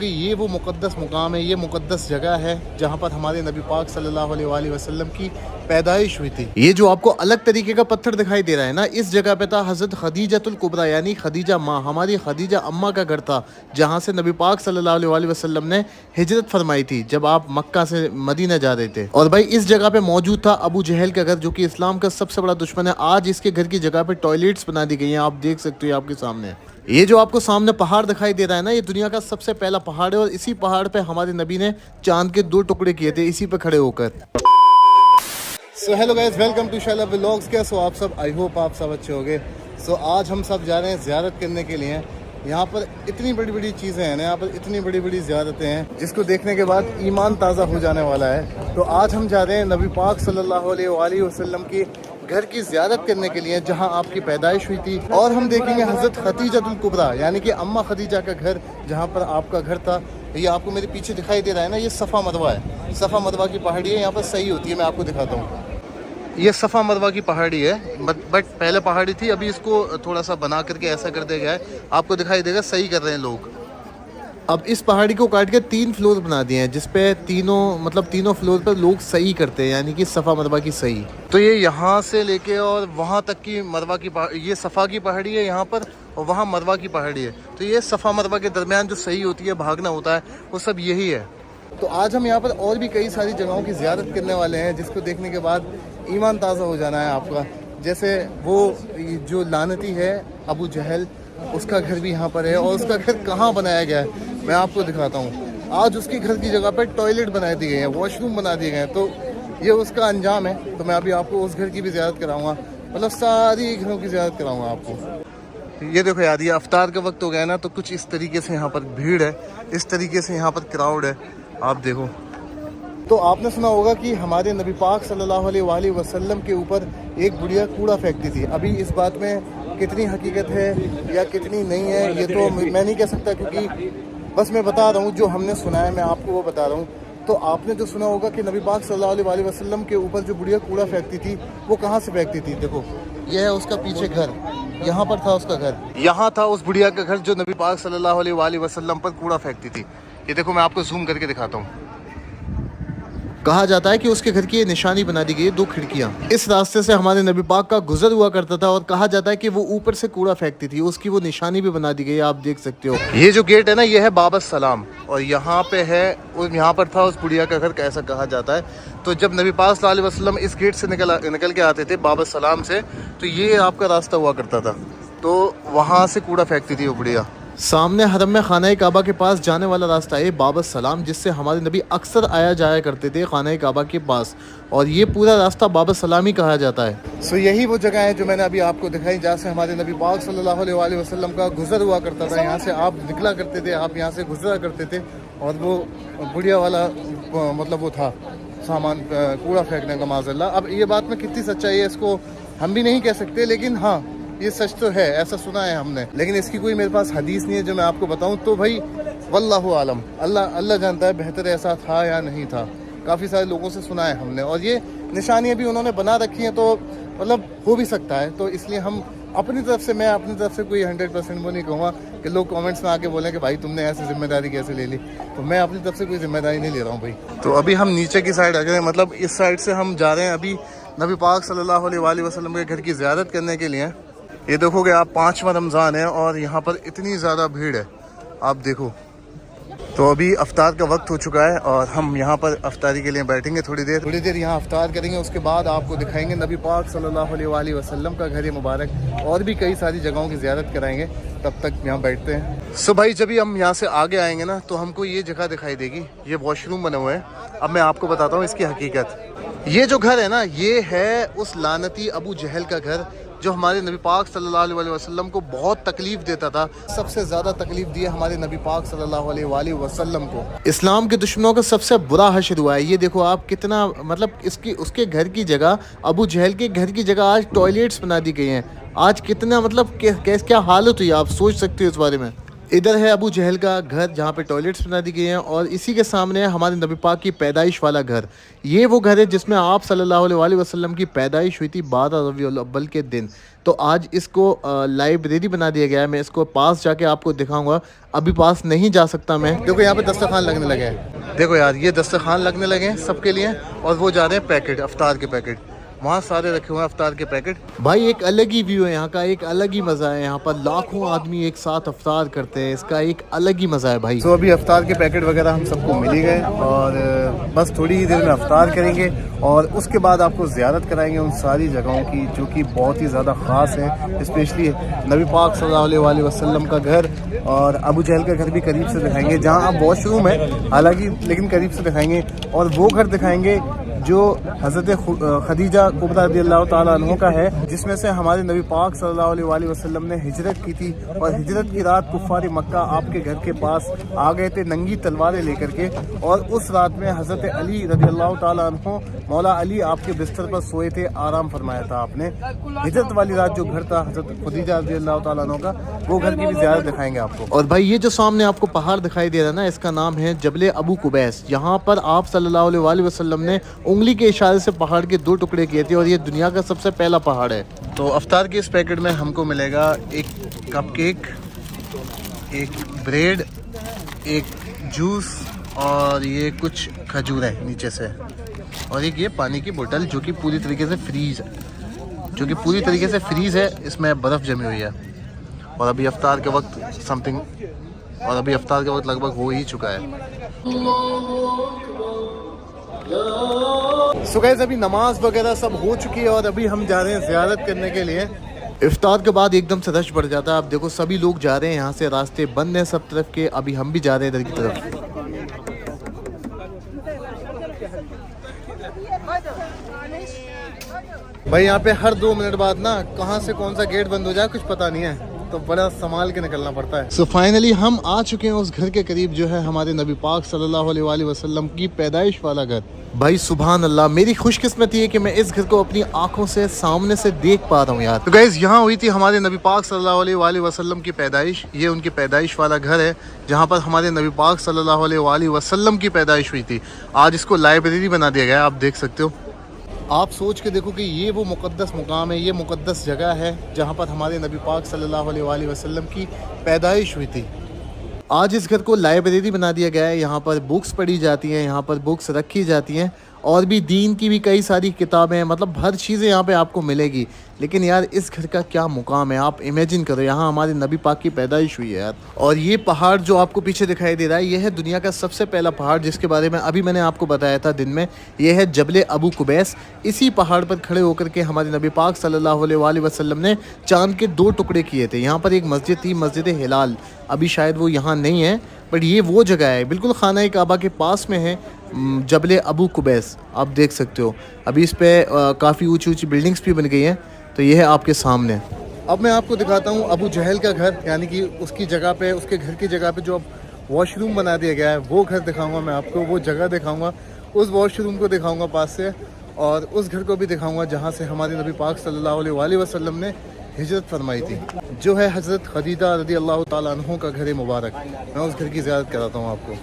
क्योंकि ये वो मुक़द्दस मुकाम है, ये मुक़द्दस जगह है जहाँ पर हमारे नबी पाक सल्लल्लाहु अलैहि वसल्लम की पैदाइश हुई थी। ये जो आपको अलग तरीके का पत्थर दिखाई दे रहा है ना, इस जगह पे था हज़रत खदीजतुल कुबरा यानी खदीजा माँ, हमारी खदीजा अम्मा का घर था, जहाँ से नबी पाक सल्लल्लाहु अलैहि वसल्लम ने हिजरत फरमाई थी जब आप मक्का से मदीना जा रहे थे। और भाई इस जगह पे मौजूद था अबू जहल का घर, जो कि इस्लाम का सबसे बड़ा दुश्मन है। आज इसके घर की जगह पे टॉयलेट्स बना दी गई हैं, आप देख सकते हो आपके सामने। ये जो आपको सामने पहाड़ दिखाई दे रहा है ना, ये दुनिया का सबसे पहला पहाड़ है और इसी पहाड़ पे हमारे नबी ने चांद के 2 टुकड़े किए थे, इसी पे खड़े होकर। So hello guys, welcome to Shaila vlogs. कैसे हो आप सब? आई होप आप सब अच्छे होंगे। सो आज हम सब जा रहे हैं ज़ियारत करने के लिए। यहाँ पर इतनी बड़ी बड़ी चीज़ें हैं ना, यहाँ पर इतनी बड़ी बड़ी ज़ियारतें हैं जिसको देखने के बाद ईमान ताज़ा हो जाने वाला है। तो आज हम जा रहे हैं नबी पाक सल्लल्लाहु अलैहि वसल्लम की घर की ज़ियारत करने के लिए जहाँ आपकी पैदाइश हुई थी, और हम देखेंगे हज़रत खदीजतुल कुबरा यानी कि अम्मा खदीजा का घर, जहाँ पर आपका घर था। ये आपको मेरे पीछे दिखाई दे रहा है ना, ये सफ़ा मरवा है। सफ़ा मरवा की पहाड़ी है, यहाँ पर सही होती है, मैं आपको दिखाता हूँ। ये सफ़ा मरवा की पहाड़ी है, बट पहले पहाड़ी थी, अभी इसको थोड़ा सा बना करके ऐसा कर दिया गया है। आपको दिखाई देगा, सही कर रहे हैं लोग। अब इस पहाड़ी को काट के 3 फ्लोर बना दिए हैं, जिसपे तीनों फ्लोर पर लोग सही करते हैं, यानी कि सफ़ा मरवा की सही। तो ये यहाँ से लेके और वहाँ तक की मरवा की ये सफ़ा की पहाड़ी है यहाँ पर, और वहाँ मरवा की पहाड़ी है। तो ये सफ़ा मरवा के दरमियान जो सही होती है, भागना होता है, वो सब यही है। तो आज हम यहाँ पर और भी कई सारी जगहों की ज़ियारत करने वाले हैं, जिसको देखने के बाद ईमान ताज़ा हो जाना है आपका। जैसे वो जो लानती है अबू जहल, उसका घर भी यहाँ पर है, और उसका घर कहाँ बनाया गया है मैं आपको दिखाता हूँ। आज उसके घर की जगह पर टॉयलेट बना दिए गए हैं, वॉशरूम बना दिए गए हैं। तो ये उसका अंजाम है। तो मैं अभी आपको उस घर की भी ज़ियारत कराऊँगा, मतलब सारी घरों की ज़ियारत कराऊँगा आपको। ये देखो यार, ये अफ्तार का वक्त हो गया ना, तो कुछ इस तरीके से यहाँ पर भीड़ है, इस तरीके से यहाँ पर क्राउड है, आप देखो। तो आपने सुना होगा कि हमारे नबी पाक सल्लल्लाहु अलैहि वसल्लम के ऊपर एक बुढ़िया कूड़ा फेंकती थी। अभी इस बात में कितनी हकीकत है या कितनी नहीं है, ये तो मैं नहीं कह सकता, क्योंकि बस मैं बता रहा हूँ जो हमने सुना है, मैं आपको वो बता रहा हूँ। तो आपने जो सुना होगा कि नबी पाक सल्लल्लाहु अलैहि वसल्लम के ऊपर जो बुढ़िया कूड़ा फेंकती थी, वो कहाँ से फेंकती थी? देखो, यह है उसका पीछे घर, यहाँ पर था उसका घर, यहाँ था उस बुढ़िया का घर जो नबी पाक सल्लल्लाहु अलैहि वसल्लम पर कूड़ा फेंकती थी। ये देखो, मैं आपको जूम करके दिखाता हूँ। कहा जाता है कि उसके घर की ये निशानी बना दी गई है, 2 खिड़कियां। इस रास्ते से हमारे नबी पाक का गुजर हुआ करता था, और कहा जाता है कि वो ऊपर से कूड़ा फेंकती थी, उसकी वो निशानी भी बना दी गई है, आप देख सकते हो। ये जो गेट है ना, ये है बाब सलाम, और यहाँ पे है, यहाँ पर था उस बुढ़िया का घर, कैसा कहा जाता है। तो जब नबी पाक सल्लल्लाहु अलैहि वसल्लम इस गेट से निकल के आते थे बाब सलाम से, तो ये आपका रास्ता हुआ करता था, तो वहाँ से कूड़ा फेंकती थी वो बुढ़िया। सामने हरम में खाना काबा के पास जाने वाला रास्ता है बाब सलाम, जिससे हमारे नबी अक्सर आया जाया करते थे खाना काबा के पास, और ये पूरा रास्ता बाब सलाम ही कहा जाता है। सो यही वो जगह है जो मैंने अभी आपको दिखाई, जहाँ से हमारे नबी पाक सल्लल्लाहु अलैहि वसल्लम का गुजर हुआ करता था। यहाँ से आप निकला करते थे, आप यहाँ से गुजरा करते थे, और वो बुढ़िया वाला मतलब वो था सामान कूड़ा फेंकने का, माज़अल्लाह। अब ये बात में कितनी सच्चाई है इसको हम भी नहीं कह सकते, लेकिन हाँ, ये सच तो है, ऐसा सुना है हमने, लेकिन इसकी कोई मेरे पास हदीस नहीं है जो मैं आपको बताऊं। तो भाई वल्लाहु आलम, अल्लाह जानता है बेहतर ऐसा था या नहीं था। काफ़ी सारे लोगों से सुना है हमने, और ये निशानियां भी उन्होंने बना रखी हैं, तो मतलब हो भी सकता है। तो इसलिए हम अपनी तरफ से, मैं अपनी तरफ से कोई 100% वो नहीं कहूँगा कि लोग कमेंट्स में आके बोलें कि भाई तुमने ऐसी जिम्मेदारी कैसे ले ली। तो मैं अपनी तरफ से कोई जिम्मेदारी नहीं ले रहा हूँ भाई। तो अभी हम नीचे की साइड आ गए, मतलब इस साइड से हम जा रहे हैं अभी नबी पाक सल्लल्लाहु अलैहि वसल्लम के घर की ज़ियारत करने के लिए। ये देखोगे आप, 5वां रमज़ान है और यहाँ पर इतनी ज़्यादा भीड़ है, आप देखो। तो अभी अफ्तार का वक्त हो चुका है, और हम यहाँ पर अफ्तारी के लिए बैठेंगे थोड़ी देर यहाँ अफ्तार करेंगे। उसके बाद आपको दिखाएंगे नबी पाक सल्लल्लाहु अलैहि वसल्लम का घर मुबारक, और भी कई सारी जगहों की ज़ियारत कराएंगे। तब तक यहाँ बैठते हैं। सो भाई, जब भी हम यहाँ से आगे आएंगे ना, तो हमको ये जगह दिखाई देगी, ये वॉशरूम बने हुए हैं। अब मैं आपको बताता हूँ इसकी हकीकत। ये जो घर है ना, ये है उस लानती अबू जहल का घर, जो हमारे नबी पाक सल्लल्लाहु अलैहि वसल्लम को बहुत तकलीफ देता था। सबसे ज़्यादा तकलीफ दी है हमारे नबी पाक सल्लल्लाहु अलैहि वसल्लम को। इस्लाम के दुश्मनों का सबसे बुरा हश्र हुआ है। ये देखो आप, कितना मतलब उसके घर की जगह, अबू जहल के घर की जगह आज टॉयलेट्स बना दी गई हैं। आज कितना मतलब क्या हालत हुई, आप सोच सकते हो इस बारे में। इधर है अबू जहल का घर जहाँ पे टॉयलेट्स बना दी गई हैं और इसी के सामने है हमारे नबी पाक की पैदाइश वाला घर। ये वो घर है जिसमें आप सल्लल्लाहु अलैहि वसल्लम की पैदाइश हुई थी 12 रबीउल अव्वल के दिन। तो आज इसको लाइब्रेरी बना दिया गया है। मैं इसको पास जाके आपको दिखाऊंगा, अभी पास नहीं जा सकता मैं। देखो यहाँ पे दस्तरखान लगने लगे हैं। देखो यार ये दस्तरखान लगने लगे हैं सबके लिए और वो जा रहे हैं पैकेट, अफ्तार के पैकेट वहाँ सारे रखे हुए हैं अफ्तार के पैकेट। भाई एक अलग ही व्यू है यहाँ का, एक अलग ही मज़ा है। यहाँ पर लाखों आदमी एक साथ अफ्तार करते हैं, इसका एक अलग ही मज़ा है भाई। तो अभी अफ्तार के पैकेट वगैरह हम सबको मिल ही गए और बस थोड़ी ही देर में अफ्तार करेंगे और उसके बाद आपको ज़ियारत कराएंगे उन सारी जगहों की जो कि बहुत ही ज़्यादा ख़ास है। स्पेशली नबी पाक सल्लल्लाहु अलैहि वसल्लम का घर और अबू जहल का घर भी करीब से दिखाएंगे, जहाँ अब वॉशरूम है हालांकि, लेकिन करीब से दिखाएंगे। और वो घर दिखाएंगे जो हज़रत खदीजा कुबरा रज़ियल्लाहु ताला अन्हा का है, जिसमें से हमारे नबी पाक सल्लल्लाहु अलैहि वसल्लम ने हिजरत की थी और हिजरत की रात कुफ़ार मक्का आपके घर के पास आ गए थे नंगी तलवारें लेकर के। और उस रात में हज़रत अली रज़ियल्लाहु ताला अन्हु, मौला अली आपके बिस्तर पर सोए थे, आराम फरमाया था आपने। हिजरत वाली रात जो घर था हज़रत खदीजा रज़ियल्लाहु ताला अन्हा का, वो घर की भी ज़ियारत दिखाएंगे आपको। और भाई ये जो सामने आपको पहाड़ दिखाई दे रहा है ना, इसका नाम है जबल अबू कुबैस। यहाँ पर आप सल्लल्लाहु अलैहि वसल्लम ने उंगली के इशारे से पहाड़ के 2 टुकड़े किए थे और ये दुनिया का सबसे पहला पहाड़ है। तो अफ्तार के इस पैकेट में हमको मिलेगा एक कपकेक, एक ब्रेड, एक जूस और ये कुछ खजूर है नीचे से, और एक ये पानी की बोतल जो कि पूरी तरीके से फ्रीज है, इसमें बर्फ़ जमी हुई है। और अभी अफ्तार के वक्त लगभग हो ही चुका है। सो गाइस अभी नमाज वगैरह सब हो चुकी है और अभी हम जा रहे हैं ज़ियारत करने के लिए। इफ्तार के बाद एकदम से रश बढ़ जाता है। आप देखो सभी लोग जा रहे हैं, यहाँ से रास्ते बंद हैं सब तरफ के। अभी हम भी जा रहे हैं इधर की तरफ। भाई यहाँ पे हर 2 मिनट बाद ना कहाँ से कौन सा गेट बंद हो जाए कुछ पता नहीं है, तो बड़ा संभाल के निकलना पड़ता है। सो फाइनली हम आ चुके हैं उस घर के करीब जो है हमारे नबी पाक सल्लल्लाहु अलैहि वसल्लम की पैदाइश वाला घर। भाई सुभान अल्लाह, मेरी खुशकिस्मती है कि मैं इस घर को अपनी आंखों से सामने से देख पा रहा हूँ यार। तो गाइस यहाँ हुई थी हमारे नबी पाक सल्लल्लाहु अलैहि वसल्लम की पैदाइश। ये उनकी पैदाइश वाला घर है जहाँ पर हमारे नबी पाक सल्लल्लाहु अलैहि वसल्लम की पैदाइश हुई थी। आज इसको लाइब्रेरी बना दिया गया है, आप देख सकते हो। आप सोच के देखो कि ये वो मुक़द्दस मुकाम है, ये मुक़द्दस जगह है जहाँ पर हमारे नबी पाक सल्लल्लाहु अलैहि वसल्लम की पैदाइश हुई थी। आज इस घर को लाइब्रेरी बना दिया गया है। यहाँ पर बुक्स पढ़ी जाती हैं, यहाँ पर बुक्स रखी जाती हैं और भी दीन की भी कई सारी किताबें, मतलब हर चीज़ें यहाँ पे आपको मिलेगी। लेकिन यार इस घर का क्या मुकाम है, आप इमेजिन करो, यहाँ हमारे नबी पाक की पैदाइश हुई है यार। और ये पहाड़ जो आपको पीछे दिखाई दे रहा है, ये है दुनिया का सबसे पहला पहाड़ जिसके बारे में अभी मैंने आपको बताया था दिन में। ये है जबल अबू कुबैस। इसी पहाड़ पर खड़े होकर के हमारे नबी पाक सल्लल्लाहु अलैहि वसल्लम ने चांद के 2 टुकड़े किए थे। यहाँ पर एक मस्जिद थी, मस्जिद हिलाल, अभी शायद वो यहाँ नहीं है, बट ये वो जगह है बिल्कुल खाना काबा के पास में है, जबल अबू कुबैस। आप देख सकते हो अभी इस पर काफ़ी ऊंची ऊंची बिल्डिंग्स भी बन गई हैं। तो ये है आपके सामने। अब मैं आपको दिखाता हूँ अबू जहल का घर, यानी कि उसकी जगह पे, उसके घर की जगह पे जो अब वॉशरूम बना दिया गया है, वो घर दिखाऊंगा मैं आपको, वो जगह दिखाऊंगा, उस वॉशरूम को दिखाऊंगा पास से, और उस घर को भी दिखाऊंगा जहाँ से हमारे नबी पाक सल्लल्लाहु अलैहि वसल्लम ने हिजरत फरमाई थी, जो है हज़रत खदीजा रज़ियल्लाहु ताला अन्हा का घर मुबारक। मैं उस घर की ज़ियारत कराता हूँ आपको।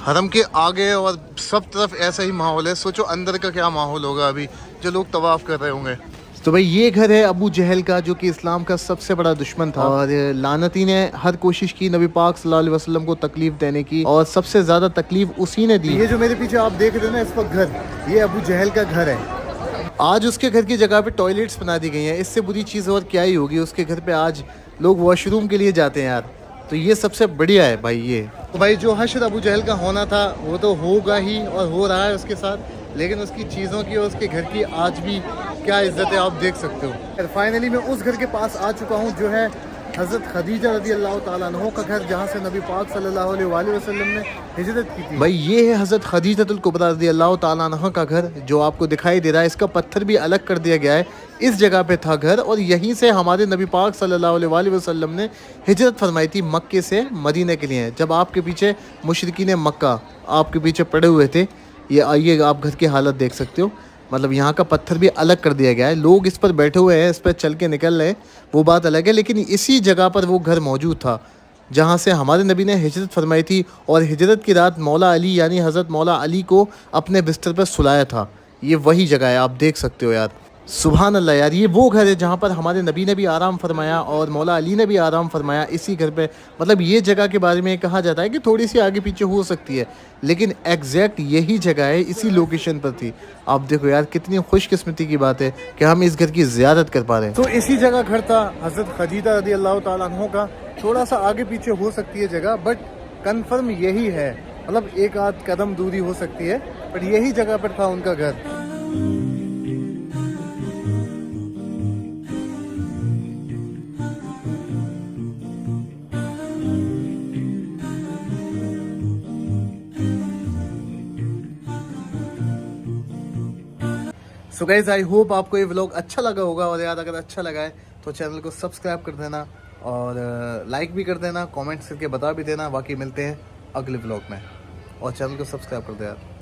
हरम के आगे और सब तरफ ऐसा ही माहौल है। सोचो अंदर का क्या माहौल होगा अभी जो लोग तवाफ़ कर रहे होंगे। तो भाई ये घर है अबू जहल का, जो कि इस्लाम का सबसे बड़ा दुश्मन था और लानती ने हर कोशिश की नबी पाक सल्लल्लाहु अलैहि वसल्लम को तकलीफ देने की, और सबसे ज़्यादा तकलीफ उसी ने दी। ये जो मेरे पीछे आप देख रहे हो ना इस वक्त घर, ये अबू जहल का घर है। आज उसके घर की जगह पे टॉयलेट्स बना दी गई हैं। इससे बुरी चीज़ और क्या ही होगी, उसके घर पे आज लोग वॉशरूम के लिए जाते हैं यार। तो ये सबसे बढ़िया है भाई ये। तो भाई जो हश्र अबू जहल का होना था वो तो होगा ही और हो रहा है उसके साथ, लेकिन उसकी चीज़ों की और उसके घर की आज भी क्या इज्जत है आप देख सकते हो। फाइनली मैं उस घर के पास आ चुका हूँ जो है हज़रत खदीजा रज़ियल्लाहु ताला अन्हा का घर, जहाँ से नबी पाक सल्लल्लाहु अलैहि वसल्लम ने हिजरत की थी। भाई ये है हज़रत खदीजतुल कुबरा रज़ियल्लाहु ताला अन्हा का घर जो आपको दिखाई दे रहा है। इसका पत्थर भी अलग कर दिया गया है। इस जगह पे था घर और यहीं से हमारे नबी पाक सल्लल्लाहु अलैहि वसल्लम ने हिजरत फरमाई थी मक्के से मदीने के लिए, जब आपके पीछे मुशरिकीन मक्का आपके पीछे पड़े हुए थे। ये आइए आप घर की हालत देख सकते हो, मतलब यहाँ का पत्थर भी अलग कर दिया गया है। लोग इस पर बैठे हुए हैं, इस पर चल के निकल रहे हैं, वो बात अलग है, लेकिन इसी जगह पर वो घर मौजूद था। जहाँ से हमारे नबी ने हिजरत फरमाई थी और हिजरत की रात मौला अली यानी हज़रत मौला अली को अपने बिस्तर पर सुलाया था। ये वही जगह है, आप देख सकते हो यार। सुभान अल्लाह यार, ये वो घर है जहाँ पर हमारे नबी ने भी आराम फरमाया और मौला अली ने भी आराम फरमाया इसी घर पे। मतलब ये जगह के बारे में कहा जाता है कि थोड़ी सी आगे पीछे हो सकती है, लेकिन एग्जैक्ट यही जगह है, इसी लोकेशन पर थी। आप देखो यार, कितनी खुशकिस्मती की बात है कि हम इस घर की ज़ियारत कर पा रहे हैं। तो इसी जगह घर था हज़रत खदीजा रज़ी अल्लाह तआला अन्हा का। थोड़ा सा आगे पीछे हो सकती है जगह, बट कन्फर्म यही है। मतलब एक आध कदम दूरी हो सकती है, बट यही जगह पर था उनका घर। सो गाइज, आई होप आपको ये व्लॉग अच्छा लगा होगा, और यार अगर अच्छा लगा है तो चैनल को सब्सक्राइब कर देना और लाइक भी कर देना, कमेंट्स करके बता भी देना। बाकी मिलते हैं अगले व्लॉग में, और चैनल को सब्सक्राइब कर दो यार।